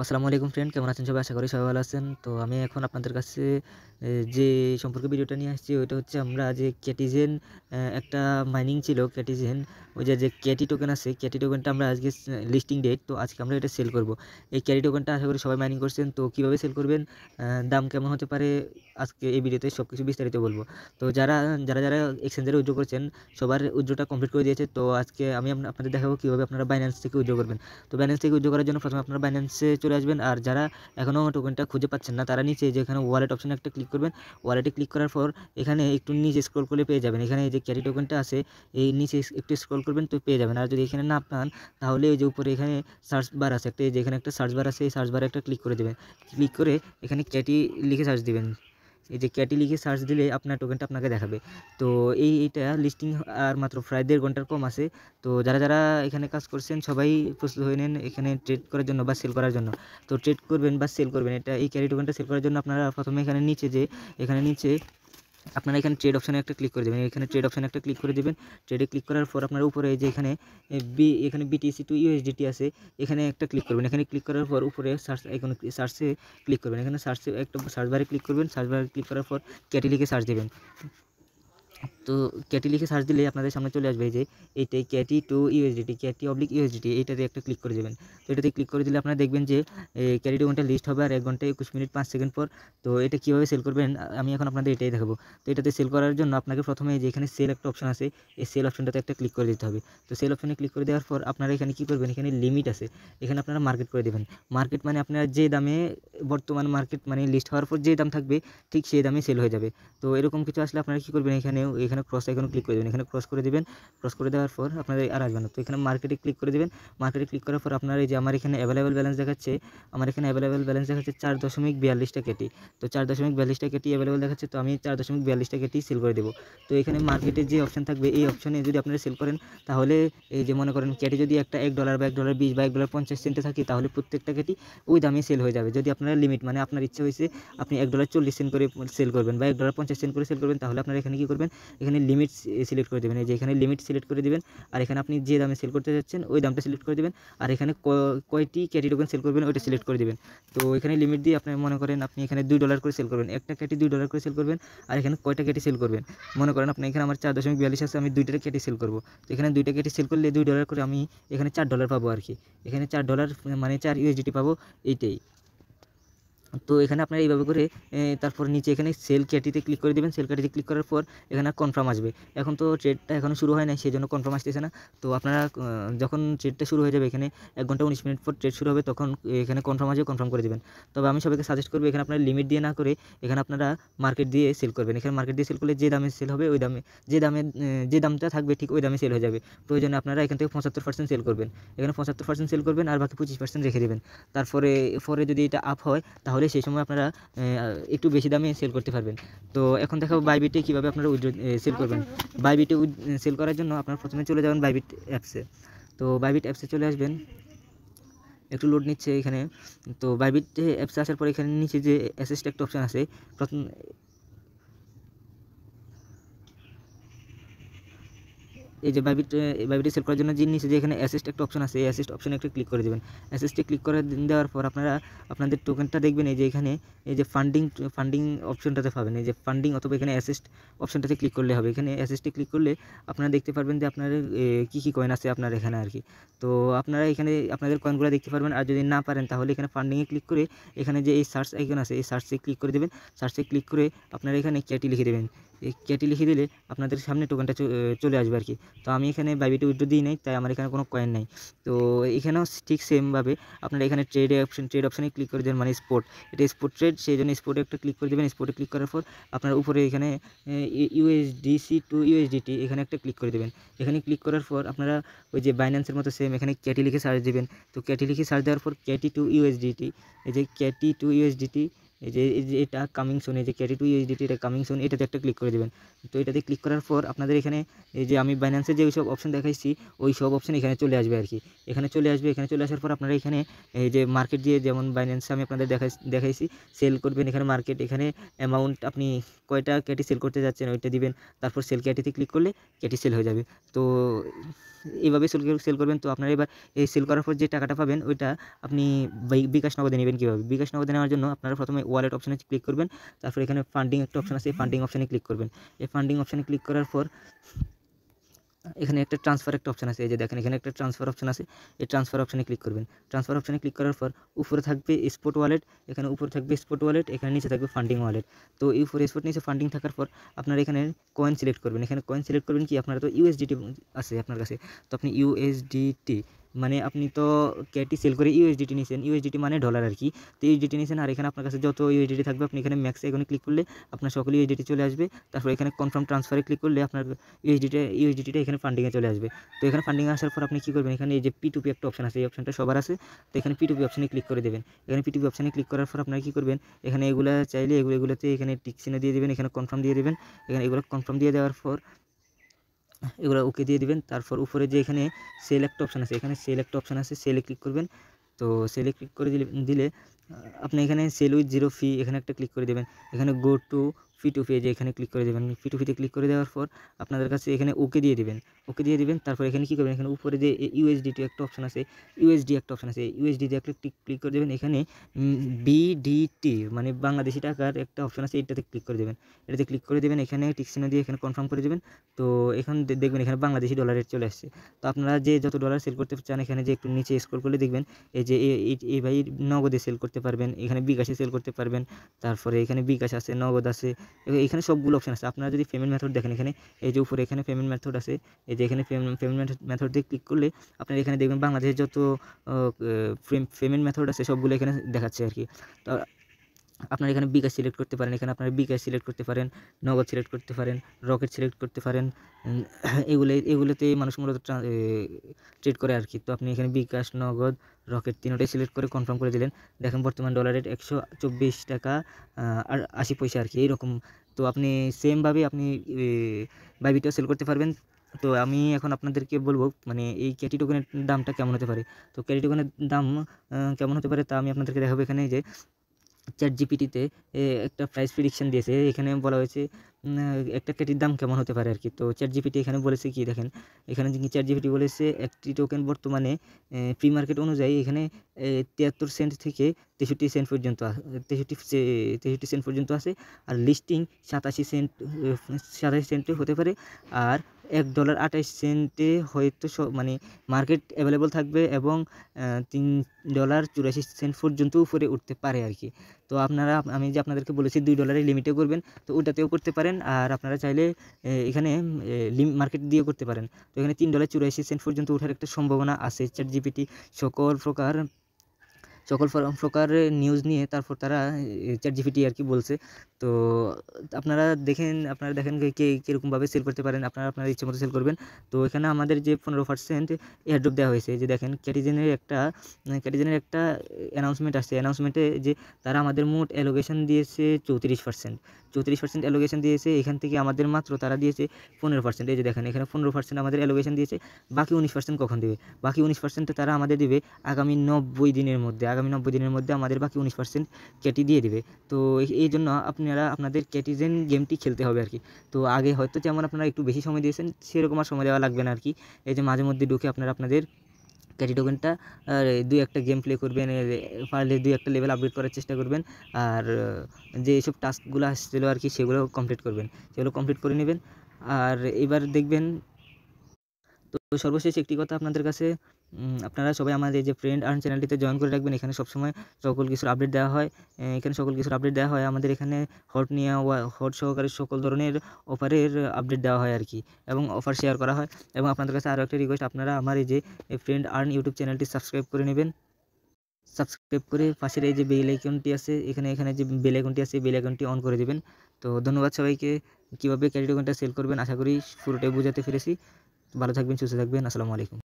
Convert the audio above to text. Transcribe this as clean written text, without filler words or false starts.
আসসালামু আলাইকুম ফ্রেন্ড, কেমন আছেন সবাই? আশা করি সবাই ভালো আছেন। তো আমি এখন আপনাদের কাছে যে সম্পর্কে ভিডিওটা নিয়ে আসছি ওইটা হচ্ছে আমরা যে ক্যাটিজেন একটা মাইনিং ছিল ক্যাটিজেন, ওই যে ক্যাটি টোকেন আছে, ক্যাটি টোকেনটা আমরা আজকে লিস্টিং ডেট, তো আজকে আমরা এটা সেল করব। এই ক্যাটি টোকেনটা আশা করি সবাই মাইনিং করছেন। তো কীভাবে সেল করবেন, দাম কেমন হতে পারে, আজকে এই ভিডিওতে সব কিছু বিস্তারিত বলবো। তো যারা যারা যারা এক্সচেঞ্জারে উইথড্র করছেন সবার উইথড্রটা কমপ্লিট করে দিয়েছে। তো আজকে আমি আপনাদের দেখাবো কীভাবে আপনারা বাইন্যান্স থেকে উইথড্র করবেন। তো বাইন্যান্স থেকে উইথড্র করার জন্য প্রথমে আপনারা বাইন্যান্সে চলে আসবেন। আর যারা এখনও টোকেনটা খুঁজে পাচ্ছেন না তারা নিচে যেখানে ওয়ালেট অপশনে একটা ক্লিক করবেন। ওয়ালেটে ক্লিক করার পর এখানে একটু নিচে স্ক্রল করলে পেয়ে যাবেন, এখানে এই যে ক্যারি টোকেনটা আছে এই নিচে একটু স্ক্রল করবেন তো পেয়ে যাবেন। আর যদি এখানে না পান তাহলে ওই যে উপরে এখানে সার্চ বার আছে একটা, এই যে এখানে একটা সার্চ বার আছে, এই সার্চ বারে একটা ক্লিক করে দেবেন। ক্লিক করে এখানে ক্যাটি লিখে সার্চ দিবেন। এই যে ক্যাটি লিখে সার্চ দিলে আপনার টোকেনটা আপনাকে দেখাবে। তো এইটা লিস্টিং আর মাত্র প্রায় 1.5 ঘন্টার কম আছে। তো যারা যারা এখানে কাজ করছেন সবাই প্রস্তুত হয়ে নেন এখানে ট্রেড করার জন্য বা সেল করার জন্য। তো ট্রেড করবেন বা সেল করবেন, এটা এই ক্যারি টোকেনটা সেল করার জন্য আপনারা প্রথমে এখানে নিচে আপনারা এখানে ট্রেড অপশানে একটা ক্লিক করে দেবেন। এখানে ট্রেড অপশানে একটা ক্লিক করে দেবেন। ট্রেডে ক্লিক করার পর আপনার উপরে যে এখানে বিটিসি টু ইউএসডিটি আছে, এখানে একটা ক্লিক করবেন। এখানে ক্লিক করার পর উপরে সার্চ আইকনে সার্চে ক্লিক করবেন। এখানে সার্চে একটা সার্চ বারে ক্লিক করবেন। সার্চ বারে ক্লিক করার পর ক্যাটি লিখে সার্চ দেবেন। তো ক্যাটি লিখে সার্চ দিলে আপনাদের সামনে চলে আসবে যে এইটাই ক্যাটি টু ইউএসডিটি, ক্যাটি অবলিক ইউএসডিটি, এইটাতে একটা ক্লিক করে দেবেন। তো এটাতে ক্লিক করে দিলে আপনারা দেখবেন যে ক্যারি টোকেনটা লিস্ট হবে আর 1 ঘন্টা 21 মিনিট 5 সেকেন্ড পর। তো এটা কীভাবে সেল করবেন আমি এখন আপনাদের এটাই দেখাবো। তো এটাতে সেল করার জন্য আপনাকে প্রথমে যে এখানে সেল একটা অপশন আছে, এই সেল অপশনটাতে একটা ক্লিক করে দিতে হবে। তো সেল অপশনে ক্লিক করে দেওয়ার পর আপনারা এখানে কী করবেন, এখানে লিমিট আছে, এখানে আপনারা মার্কেট করে দেবেন। মার্কেট মানে আপনারা যে দামে বর্তমান মার্কেট মানে লিস্ট হওয়ার পর যে দাম থাকবে ঠিক সেই দামে সেল হয়ে যাবে। তো এরকম কিছু আসলে আপনারা কী করবেন, এখানে ক্রস আইকনে ক্লিক করে দেবেন। এখানে ক্রস করে দেবেন। ক্রস করে দেওয়ার পর আপনাদের আর আসবে না। তো এখানে মার্কেটে ক্লিক করে দেবেন। মার্কেটে ক্লিক করার পর আপনার এই যে আমার এখানে অ্যাভেলেবেল ব্যালেন্স দেখাচ্ছে, 4.42টা কেটি। তো 4.42টা কেটি অ্যাভেলেবেল দেখাচ্ছে। তো আমি 4.42টা কেটি সেল করে দেবো। তো এখানে মার্কেটে যে অপশন থাকবে এই অপশনে যদি আপনারা সেল করেন তাহলে এই যে মনে করেন কেটি যদি একটা $1 বা $1.20 বা $1.50 থাকে তাহলে প্রত্যেকটা কেটি ওই দামে সেল হয়ে যাবে। যদি আপনারা লিমিট মানে আপনার ইচ্ছা হয়েছে আপনি $1.40 করে সেল করবেন বা $1.50 করে সেল করবেন, তাহলে আপনারা এখানে কী করবেন, এখানে লিমিট সিলেক্ট করে দেবেন। এই যে এখানে লিমিট সিলেক্ট করে দেবেন আর এখানে আপনি যে দামে সেল করতে যাচ্ছেন ওই দামটা সিলেক্ট করে দেবেন। আর এখানে কয়টি ক্যাটি টোকেন সেল করবেন ওইটা সিলেক্ট করে দেবেন। তো এখানে লিমিট দিয়ে আপনি মনে করেন আপনি এখানে $2 করে সেল করবেন, একটা ক্যাটি $2 করে সেল করবেন। আর এখানে কয়টা ক্যাটি সেল করবেন, মনে করেন আপনি এখানে আমার 4.42 আছে, আমি 2টা ক্যাটি সেল করব। তো এখানে 2টা ক্যাটি সেল করলে $2 করে আমি এখানে $4 পাবো আর কি। এখানে $4 মানে 4 ইউএসডিটি পাবো, এইটাই। তো এখানে আপনারা এইভাবে করে তারপর নিচে এখানে সেল ক্যাটিতে ক্লিক করে দেবেন। সেল ক্যাটিতে ক্লিক করার পর এখানে কনফার্ম আসবে। এখন তো ট্রেডটা এখনও শুরু হয় নাই, সেই জন্য কনফার্ম আসতেছে না। তো আপনারা যখন ট্রেডটা শুরু হয়ে যাবে, এখানে 1 ঘন্টা 19 মিনিট পর ট্রেড শুরু হবে, তখন এখানে কনফার্ম আসবে, কনফার্ম করে দেবেন। তবে আমি সবাইকে সাজেস্ট করবো এখানে আপনারা লিমিট দিয়ে না করে এখানে আপনারা মার্কেট দিয়ে সেল করবেন। এখানে মার্কেট দিয়ে সেল করলে যে দামে সেল হবে ওই দামে যে দামটা থাকবে ঠিক ওই দামে সেল হয়ে যাবে। প্রয়োজনে আপনারা এখান থেকে 75% সেল করবেন। এখানে 75% সেল করবেন আর বাকি 25% রেখে দেবেন। পরে যদি এটা আপ হয় তাহলে সেই সময় আপনারা একটু বেশি দামে সেল করতে পারবেন। তো এখন দেখাবো বাইবিটে কীভাবে আপনারা সেল করবেন। বাইবিটে সেল করার জন্য আপনারা প্রথমে চলে যাবেন বাইবিট অ্যাপসে। তো বাইবিট অ্যাপসে চলে আসবেন, একটু লোড নিচ্ছে এখানে। তো বাইবিট অ্যাপসে আসার পর এখানে নিচে যে অ্যাসিস্ট একটা অপশান আছে, প্রথম এই যে বাইবিটে সেল করার জন্য যে নিচে যে এখানে অ্যাসিস্ট একটা অপশন আছে, এই অ্যাসিস্ট অপশনে একটা ক্লিক করে দেবেন। অ্যাসিস্টে ক্লিক করে দেওয়ার পর আপনারা আপনাদের টোকেনটা দেখবেন এই যে এখানে এই যে ফান্ডিং অপশনটাতে পাবেন। এই যে ফান্ডিং অথবা এখানে অ্যাসিস্ট অপশনটাতে ক্লিক করলে হবে। এখানে অ্যাসিস্টে ক্লিক করলে আপনারা দেখতে পারবেন যে আপনার কী কয়েন আছে আপনার এখানে আর কি। তো আপনারা এখানে আপনাদের কয়েনগুলো দেখতে পারবেন। আর যদি না পারেন তাহলে এখানে ফান্ডিংয়ে ক্লিক করে এখানে যে এই সার্চ আইকন আছে এই সার্চে ক্লিক করে দেবেন। সার্চে ক্লিক করে আপনারা এখানে ক্যাটি লিখে দেবেন। এই ক্যাটি লিখে দিলে আপনাদের সামনে টোকেনটা চলে আসবে আর কি। তো আমি এখানে বাইবিটে উইথড্র দিই নাই, তাই আমার এখানে কোনো কয়েন নাই। তো এখানেও ঠিক সেমভাবে আপনারা এখানে ট্রেড অপশানে ক্লিক করে দেবেন, মানে স্পট, এটা স্পট ট্রেড, সেই জন্য স্পটে একটা ক্লিক করে দেবেন। স্পটে ক্লিক করার পর আপনার উপরে এখানে ইউএসডিসি টু ইউএসডিটি এখানে একটা ক্লিক করে দেবেন। এখানে ক্লিক করার পর আপনারা ওই যে বাইন্যান্সের মতো সেম এখানে ক্যাটি লিখে সার্চ দেবেন। তো ক্যাটি লিখে সার্চ দেওয়ার পর ক্যাটি টু ইউএসডিটি, এই যে ক্যাটি টু ইউএসডিটি এই যে এটা কামিং সুন, এই যে ক্যাটি টু ইউএসডিটি এটা কামিং সুন, এটাতে একটা ক্লিক করে দেবেন। তো এটাতে ক্লিক করার পর আপনাদের এখানে এই যে আমি বাইন্যান্সের যে সব অপশন দেখাইছি ওই সব অপশন এখানে চলে আসবে আর কি। এখানে চলে আসবে, এখানে চলে আসার পর আপনারা এখানে এই যে মার্কেট দিয়ে, যেমন বাইন্যান্সে আমি আপনাদের দেখাইছি সেল করবেন, এখানে মার্কেট, এখানে অ্যামাউন্ট আপনি কয়টা ক্যাটি সেল করতে যাচ্ছেন ওইটা দিবেন, তারপর সেল ক্যাটিতে ক্লিক করলে ক্যাটি সেল হয়ে যাবে। তো এইভাবে সেল করবেন। তো আপনারা এবার এই সেল করার পর যে টাকাটা পাবেন ওইটা আপনি বিকাশ নগদে নেবেন কীভাবে? বিকাশ নগদে নেওয়ার জন্য আপনারা প্রথমে ওয়ালেট অপশানে ক্লিক করবেন, তারপর এখানে ফান্ডিং একটা অপশান আছে, ফান্ডিং অপশানে ক্লিক করবেন। এই ফান্ডিং অপশানে ক্লিক করার পর এখানে একটা ট্রান্সফার একটা অপশান আছে, এই যে দেখেন এখানে একটা ট্রান্সফার অপশান আছে, এই ট্রান্সফার অপশানে ক্লিক করবেন। ট্রান্সফার অপশানে ক্লিক করার পর উপরে থাকবে স্পট ওয়ালেট, এখানে উপরে থাকবে স্পট ওয়ালেট, এখানে নিচে থাকবে ফান্ডিং ওয়ালেট। তো এই উপরে স্পট, নিচে ফান্ডিং থাকার পর আপনারা এখানে কয়েন সিলেক্ট করবেন। এখানে কয়েন সিলেক্ট করবেন কি, আপনারা তো ইউএসডিটি আছে আপনার কাছে, তো আপনি ইউএসডিটি মানে আপনি তো ক্যাটি সেল করে ইউএসডিটি নিয়েছেন, ইউএসডিটি মানে ডলার আর কি। তো ইউএসডিটি নিয়েছেন, আর এখানে আপনার কাছে যত ইউএসডিটি থাকবে আপনি এখানে ম্যাক্সে এখানে ক্লিক করলে আপনার সকল ইউএসডিটি চলে আসবে। তারপর এখানে কনফার্ম ট্রান্সফারে ক্লিক করলে আপনার ইউএসডিটিটা এখানে ফান্ডিংয়ে চলে আসবে। তো এখানে ফান্ডিংয়ে আসার পর আপনি কী করবেন, এখানে এই যে P2P একটা অপশান আছে, এই অপশানটা সবার আছে, তো এখানে P2P অপশানে ক্লিক করে দেবেন। এখানে P2P অপশানে ক্লিক করার পর আপনারা কী করবেন, এখানে এগুলা চাইলে এগুলোতে এখানে টিক চিহ্ন দিয়ে দেবেন, এখানে কনফার্ম দিয়ে দেবেন। এখানে এগুলো কনফার্ম দিয়ে দেওয়ার পর এগুলো ওকে দিয়ে দিবেন। তারপর উপরে যে এখানে সেল একটা অপশান আছে, এখানে সেল একটা অপশান আছে, সেলে ক্লিক করবেন। তো সেলে ক্লিক করে দিলে আপনি এখানে সেল উইথ জিরো ফি এখানে একটা ক্লিক করে দেবেন। এখানে গো টু P2P যে এখানে ক্লিক করে দেবেন। P2Pতে ক্লিক করে দেওয়ার পর আপনাদের কাছে এখানে ওকে দিয়ে দিবেন, ওকে দিয়ে দিবেন। তারপর এখানে কী করবেন, এখানে উপরে যে ইউএসডিটি একটা অপশান আছে, ইউএসডি একটা অপশান আছে, ইউএসডিতে একটা ক্লিক করে দেবেন। এখানে বিডিটি মানে বাংলাদেশি টাকার একটা অপশান আছে, এইটাতে ক্লিক করে দেবেন। এটাতে ক্লিক করে দেবেন, এখানে টিক চিহ্ন দিয়ে এখানে কনফার্ম করে দেবেন। তো এখন দেখবেন এখানে বাংলাদেশি ডলার রেট চলে আসছে। তো আপনারা যে যত ডলার সেল করতে চান এখানে যে একটু নিচে স্ক্রল করলে দেখবেন এই যে এই ভাই নগদে সেল করতে পারবেন, এখানে বিকাশে সেল করতে পারবেন, তারপরে এখানে বিকাশ আছে, নগদ আছে, এখানে সবগুলো অপশান আছে। আপনারা যদি পেমেন্ট মেথড দেখেন, এখানে এই যে উপরে এখানে পেমেন্ট মেথড আছে, এই যে এখানে পেমেন্ট মেথড দিয়ে ক্লিক করলে আপনারা এখানে দেখবেন বাংলাদেশের যত পেমেন্ট মেথড আছে সবগুলো এখানে দেখাচ্ছে আর কি। তো আপনারা এখানে বিকাশ সিলেক্ট করতে পারেন, এখানে আপনারা বিকাশ সিলেক্ট করতে পারেন, নগদ সিলেক্ট করতে পারেন, রকেট সিলেক্ট করতে পারেন। এগুলোতে মানুষ মূলত ট্রেড করে আর কি। তো আপনি এখানে বিকাশ, নগদ, রকেট তিনটাই সিলেক্ট করে কনফার্ম করে দিলেন। দেখেন বর্তমান ডলার রেট 124 টাকা আর 80 পয়সা আর কি, এইরকম। তো আপনি সেমভাবে আপনি বাইবিটও সেল করতে পারবেন। তো আমি এখন আপনাদেরকে বলবো মানে এই ক্যাটি টোকেনের দামটা কেমন হতে পারে। তো ক্যাটি টোকেনের দাম কেমন হতে পারে তা আমি আপনাদেরকে দেখাবো। এখানে যে ChatGPT-তে একটা প্রাইস প্রেডিকশন দিয়েছে, এখানে বলা হয়েছে একটা ক্যাটির দাম কেমন হতে পারে আর কি। তো ChatGPT এখানে বলেছে কি দেখেন, এখানে ChatGPT বলেছে একটি টোকেন বর্তমানে প্রি মার্কেট অনুযায়ী এখানে 73 সেন্ট থেকে 63 সেন্ট পর্যন্ত 63 সেন্ট পর্যন্ত আছে। আর লিস্টিং 87 সেন্টে হতে পারে। আর $1.28 হয়তো মানে মার্কেট অ্যাভেলেবল থাকবে এবং $3.84 পর্যন্ত উপরে উঠতে পারে আর কি। তো আপনারা, আমি যে আপনাদেরকে বলেছি $2 লিমিটে করবেন, তো ওটাতেও করতে পারেন। আর আপনারা চাইলে এখানে মার্কেট দিয়েও করতে পারেন। তো এখানে $3.84 পর্যন্ত ওঠার একটা সম্ভাবনা আছে। ChatGPT সকল প্রকার নিউজ নিয়ে তারপর তারা ChatGPT আর কি বলছে। তো আপনারা দেখেন কীরকমভাবে সেল করতে পারেন, আপনার ইচ্ছে মতো সেল করবেন। তো এখানে আমাদের যে 15% এয়ারড্রপ দেওয়া হয়েছে, যে দেখেন ক্যাটিজেনের একটা অ্যানাউন্সমেন্ট আসছে। অ্যানাউন্সমেন্টে যে তারা আমাদের মোট অ্যালোকেশন দিয়েছে 34% অ্যালোকেশন দিয়েছে। এখান থেকে আমাদের মাত্র তারা দিয়েছে 15%। এই যে দেখেন এখানে 15% আমাদের অ্যালোকেশন দিয়েছে। বাকি 19% কখন দেবে? বাকি 19% তারা আমাদের দেবে আগামী 90 দিনের মধ্যে। আমাদের বাকি 19% ক্যাটি দিয়ে দিবে। তো এই জন্য আপনারা আপনাদের ক্যাটিজেন গেমটি খেলতে হবে আর কি। তো আগে হয়তো যেমন আপনারা একটু বেশি সময় দিয়েছেন সেরকম আর সময় দেওয়া লাগবে না আর কি। এই যে মাঝে মধ্যে ঢুকে আপনাদের ক্যাটি টোকেনটা দুই একটা গেম প্লে করবেন, পারলে 2-1টা লেভেল আপগ্রেড করার চেষ্টা করবেন। আর যে এইসব টাস্কগুলো আসছিলো আর কি সেগুলো কমপ্লিট করবেন, সেগুলো কমপ্লিট করে নেবেন। আর এবার দেখবেন। তো সর্বশেষ একটি কথা আপনাদের কাছে, আপনারা সবাই আমাদের এই যে ফ্রেন্ড আর্ন চ্যানেলটিতে জয়েন করে রাখবেন। এখানে সবসময় সকল কিছুর আপডেট দেওয়া হয়। আমাদের এখানে হট সহকারে সকল ধরনের অফারের আপডেট দেওয়া হয় আর কি, এবং অফার শেয়ার করা হয়। এবং আপনাদের কাছে আরও একটা রিকোয়েস্ট, আপনারা আমার এই যে ফ্রেন্ড আর্ন ইউটিউব চ্যানেলটি সাবস্ক্রাইব করে নেবেন। সাবস্ক্রাইব করে পাশের এই যে বেল আইকনটি আছে, এখানে যে বেল আইকনটি আছে বেল আইকনটি অন করে দেবেন। তো ধন্যবাদ সবাইকে। কীভাবে ক্যাটি টোকেনটা সেল করবেন আশা করি পুরোটাই বোঝাতে পেরেছি। ভালো থাকবেন, সুস্থ থাকবেন। আসসালামু আলাইকুম।